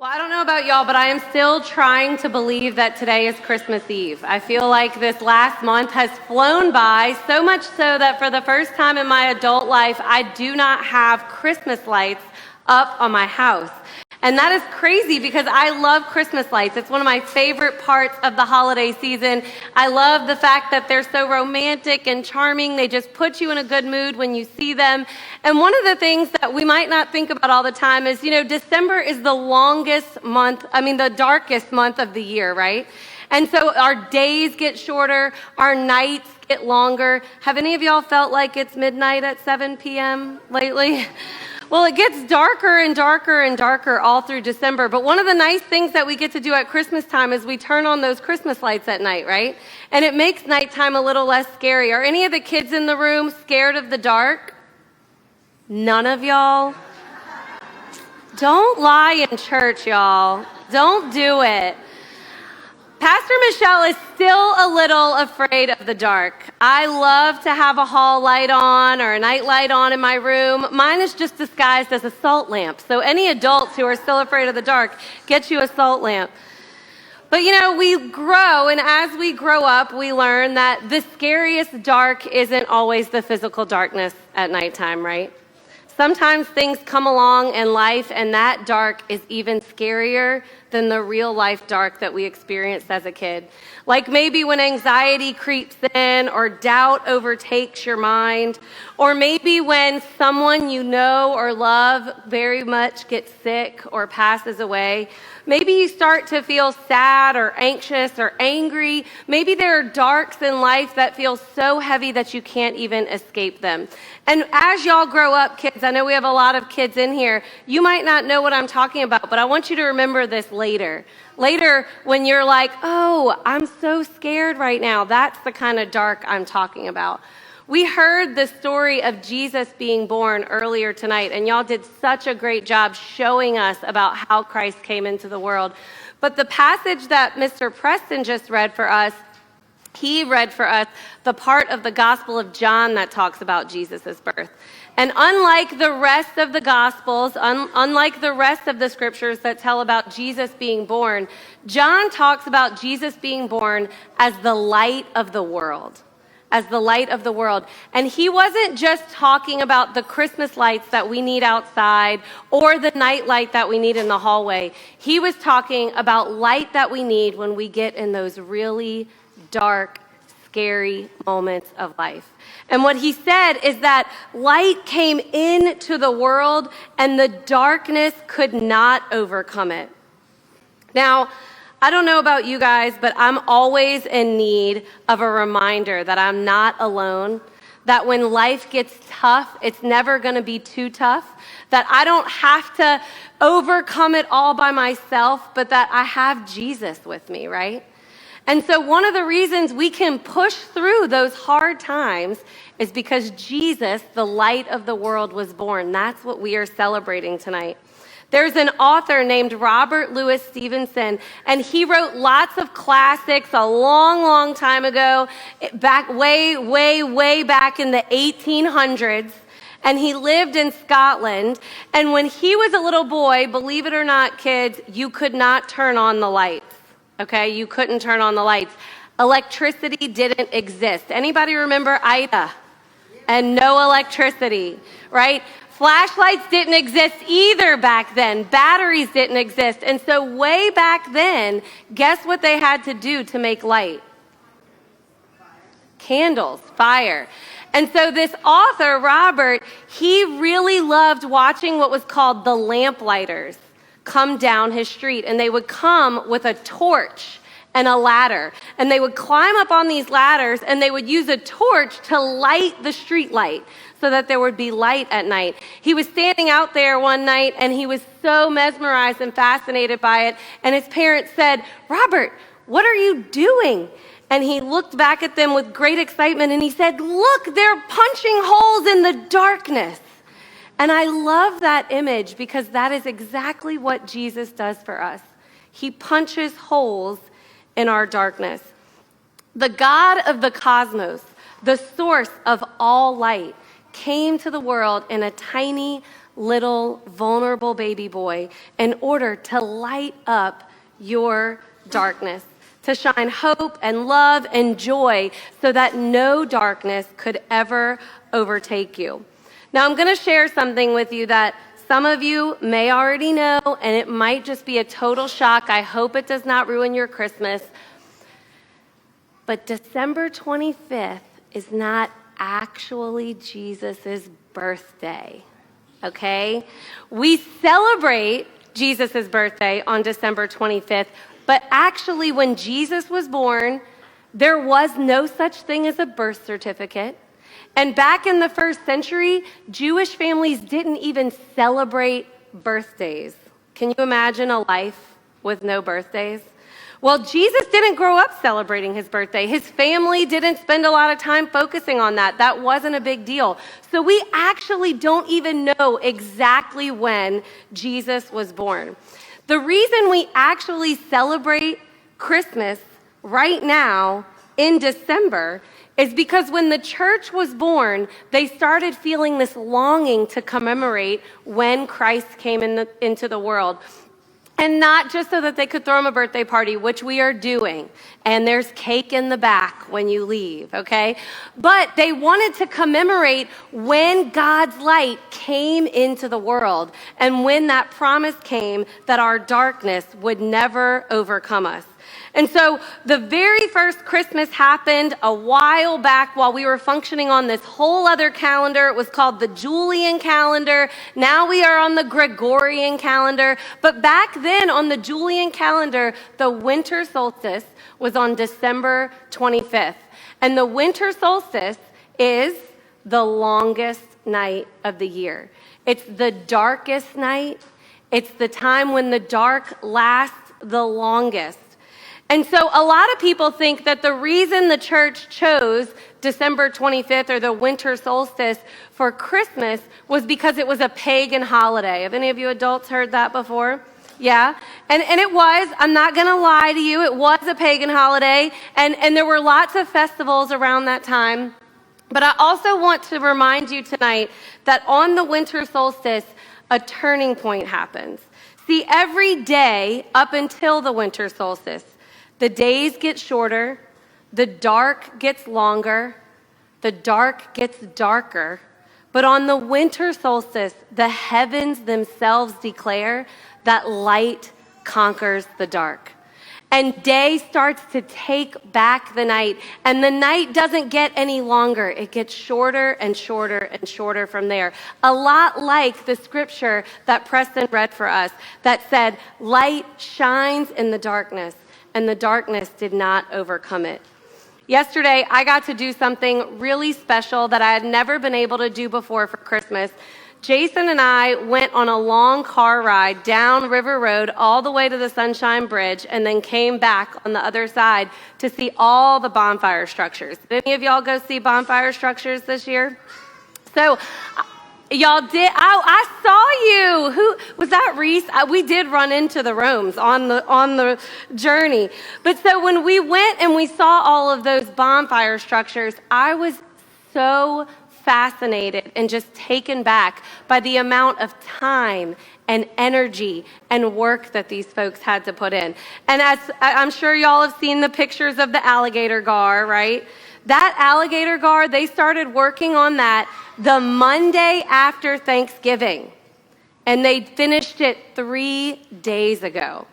Well, I don't know about y'all, but I am still trying to believe that today is Christmas Eve. I feel like this last month has flown by, so much so that for the first time in my adult life, I do not have Christmas lights up on my house. And that is crazy because I love Christmas lights. It's one of my favorite parts of the holiday season. I love the fact that they're so romantic and charming. They just put you in a good mood when you see them. And one of the things that we might not think about all the time is, December is the the darkest month of the year, right? And so our days get shorter, our nights get longer. Have any of y'all felt like it's midnight at 7 p.m. lately? Well, it gets darker and darker and darker all through December. But one of the nice things that we get to do at Christmas time is we turn on those Christmas lights at night, right? And it makes nighttime a little less scary. Are any of the kids in the room scared of the dark? None of y'all? Don't lie in church, y'all. Don't do it. Pastor Michelle is still a little afraid of the dark. I love to have a hall light on or a night light on in my room. Mine is just disguised as a salt lamp. So any adults who are still afraid of the dark, get you a salt lamp. But we grow, and as we grow up, we learn that the scariest dark isn't always the physical darkness at nighttime, right? Sometimes things come along in life, and that dark is even scarier than the real life dark that we experienced as a kid. Like maybe when anxiety creeps in, or doubt overtakes your mind, or maybe when someone you know or love very much gets sick or passes away. Maybe you start to feel sad or anxious or angry. Maybe there are darks in life that feel so heavy that you can't even escape them. And as y'all grow up, kids, I know we have a lot of kids in here, you might not know what I'm talking about, but I want you to remember this later. Later, when you're like, oh, I'm so scared right now, that's the kind of dark I'm talking about. We heard the story of Jesus being born earlier tonight, and y'all did such a great job showing us about how Christ came into the world. But the passage that Mr. Preston just read for us, he read for us the part of the Gospel of John that talks about Jesus' birth. And unlike the rest of the Gospels, unlike the rest of the scriptures that tell about Jesus being born, John talks about Jesus being born as the light of the world. As the light of the world. And he wasn't just talking about the Christmas lights that we need outside or the night light that we need in the hallway. He was talking about light that we need when we get in those really dark, scary moments of life. And what he said is that light came into the world and the darkness could not overcome it. Now, I don't know about you guys, but I'm always in need of a reminder that I'm not alone, that when life gets tough, it's never going to be too tough, that I don't have to overcome it all by myself, but that I have Jesus with me, right? And so one of the reasons we can push through those hard times is because Jesus, the light of the world, was born. That's what we are celebrating tonight. There's an author named Robert Louis Stevenson, and he wrote lots of classics a long, long time ago, way back in the 1800s, and he lived in Scotland. And when he was a little boy, believe it or not, kids, you could not turn on the lights, okay? You couldn't turn on the lights. Electricity didn't exist. Anybody remember Ida? And no electricity, right? Flashlights didn't exist either back then. Batteries didn't exist. And so way back then, guess what they had to do to make light? Candles, fire. And so this author, Robert, he really loved watching what was called the lamplighters come down his street. And they would come with a torch and a ladder. And they would climb up on these ladders and they would use a torch to light the street light so that there would be light at night. He was standing out there one night and he was so mesmerized and fascinated by it. And his parents said, "Robert, what are you doing?" And he looked back at them with great excitement and he said, "Look, they're punching holes in the darkness." And I love that image because that is exactly what Jesus does for us. He punches holes in our darkness. The God of the cosmos, the source of all light, came to the world in a tiny little vulnerable baby boy in order to light up your darkness, to shine hope and love and joy so that no darkness could ever overtake you. Now, I'm going to share something with you that some of you may already know, and it might just be a total shock. I hope it does not ruin your Christmas. But December 25th is not actually Jesus' birthday, okay? We celebrate Jesus' birthday on December 25th, but actually when Jesus was born, there was no such thing as a birth certificate. And back in the first century, Jewish families didn't even celebrate birthdays. Can you imagine a life with no birthdays? Well, Jesus didn't grow up celebrating his birthday. His family didn't spend a lot of time focusing on that. That wasn't a big deal. So we actually don't even know exactly when Jesus was born. The reason we actually celebrate Christmas right now in December is because when the church was born, they started feeling this longing to commemorate when Christ came into the world. And not just so that they could throw him a birthday party, which we are doing. And there's cake in the back when you leave, okay? But they wanted to commemorate when God's light came into the world and when that promise came that our darkness would never overcome us. And so the very first Christmas happened a while back while we were functioning on this whole other calendar. It was called the Julian calendar. Now we are on the Gregorian calendar. But back then on the Julian calendar, the winter solstice was on December 25th. And the winter solstice is the longest night of the year. It's the darkest night. It's the time when the dark lasts the longest. And so a lot of people think that the reason the church chose December 25th or the winter solstice for Christmas was because it was a pagan holiday. Have any of you adults heard that before? Yeah, and it was, I'm not going to lie to you, it was a pagan holiday, and there were lots of festivals around that time. But I also want to remind you tonight that on the winter solstice, a turning point happens. See, every day up until the winter solstice, the days get shorter, the dark gets longer, the dark gets darker. But on the winter solstice, the heavens themselves declare that light conquers the dark. And day starts to take back the night. And the night doesn't get any longer. It gets shorter and shorter and shorter from there. A lot like the scripture that Preston read for us that said, light shines in the darkness, and the darkness did not overcome it. Yesterday, I got to do something really special that I had never been able to do before for Christmas. Jason and I went on a long car ride down River Road all the way to the Sunshine Bridge and then came back on the other side to see all the bonfire structures. Did any of y'all go see bonfire structures this year? So y'all did. I saw you. Who was that? Reese? We did run into the Romes on the journey. But so when we went and we saw all of those bonfire structures, I was so fascinated and just taken back by the amount of time and energy and work that these folks had to put in. And as I'm sure y'all have seen the pictures of the alligator gar, right? That alligator gar, they started working on that the Monday after Thanksgiving. And they finished it 3 days ago.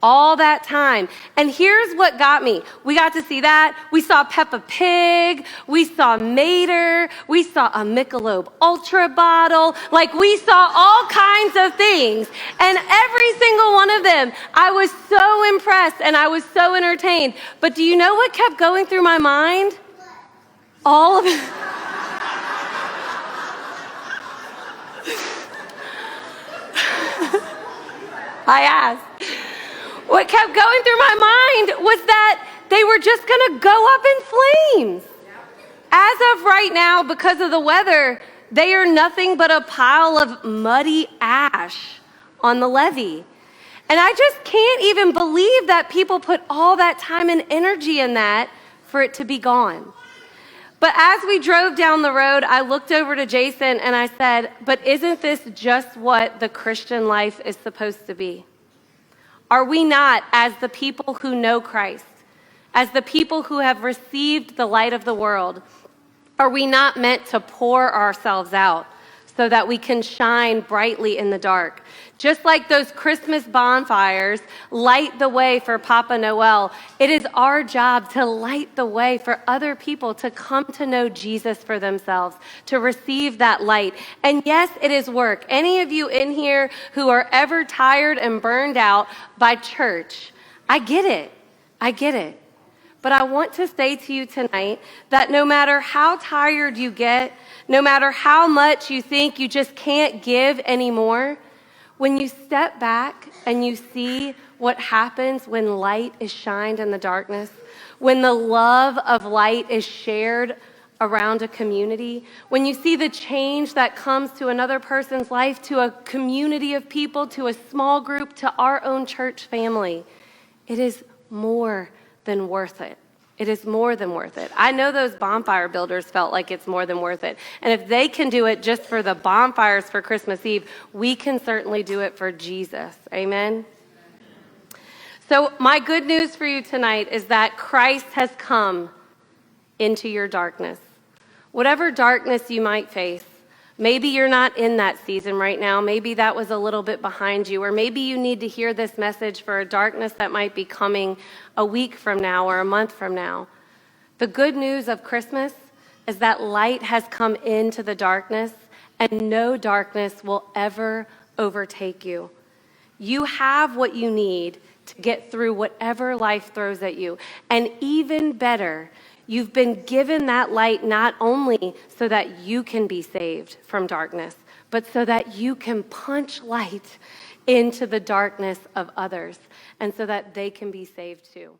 All that time. And here's what got me. We got to see that. We saw Peppa Pig. We saw Mater. We saw a Michelob Ultra bottle. Like, we saw all kinds of things. And every single one of them, I was so impressed and I was so entertained. But do you know what kept going through my mind? All of it. I asked. What kept going through my mind was that they were just going to go up in flames. As of right now, because of the weather, they are nothing but a pile of muddy ash on the levee. And I just can't even believe that people put all that time and energy in that for it to be gone. But as we drove down the road, I looked over to Jason and I said, but isn't this just what the Christian life is supposed to be? Are we not, as the people who know Christ, as the people who have received the light of the world, are we not meant to pour ourselves out so that we can shine brightly in the dark? Just like those Christmas bonfires light the way for Papa Noel, it is our job to light the way for other people to come to know Jesus for themselves, to receive that light. And yes, it is work. Any of you in here who are ever tired and burned out by church, I get it. I get it. But I want to say to you tonight that no matter how tired you get, no matter how much you think you just can't give anymore, when you step back and you see what happens when light is shined in the darkness, when the love of light is shared around a community, when you see the change that comes to another person's life, to a community of people, to a small group, to our own church family, it is more than worth it. It is more than worth it. I know those bonfire builders felt like it's more than worth it. And if they can do it just for the bonfires for Christmas Eve, we can certainly do it for Jesus. Amen? So my good news for you tonight is that Christ has come into your darkness. Whatever darkness you might face, maybe you're not in that season right now. Maybe that was a little bit behind you, or maybe you need to hear this message for a darkness that might be coming a week from now or a month from now. The good news of Christmas is that light has come into the darkness, and no darkness will ever overtake you. You have what you need to get through whatever life throws at you. And even better, you've been given that light not only so that you can be saved from darkness, but so that you can punch light into the darkness of others and so that they can be saved too.